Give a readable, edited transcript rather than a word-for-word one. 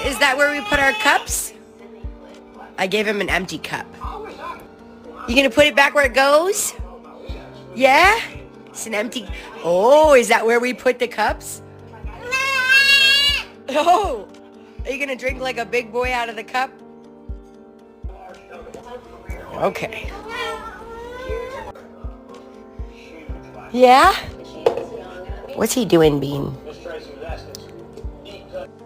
Is that where we put our cups? I gave him an empty cup. You gonna put it back where it goes? Yeah? It's an empty... Oh, is that where we put the cups? Oh, are you gonna drink like a big boy out of the cup? Okay. Yeah? What's he doing, Bean?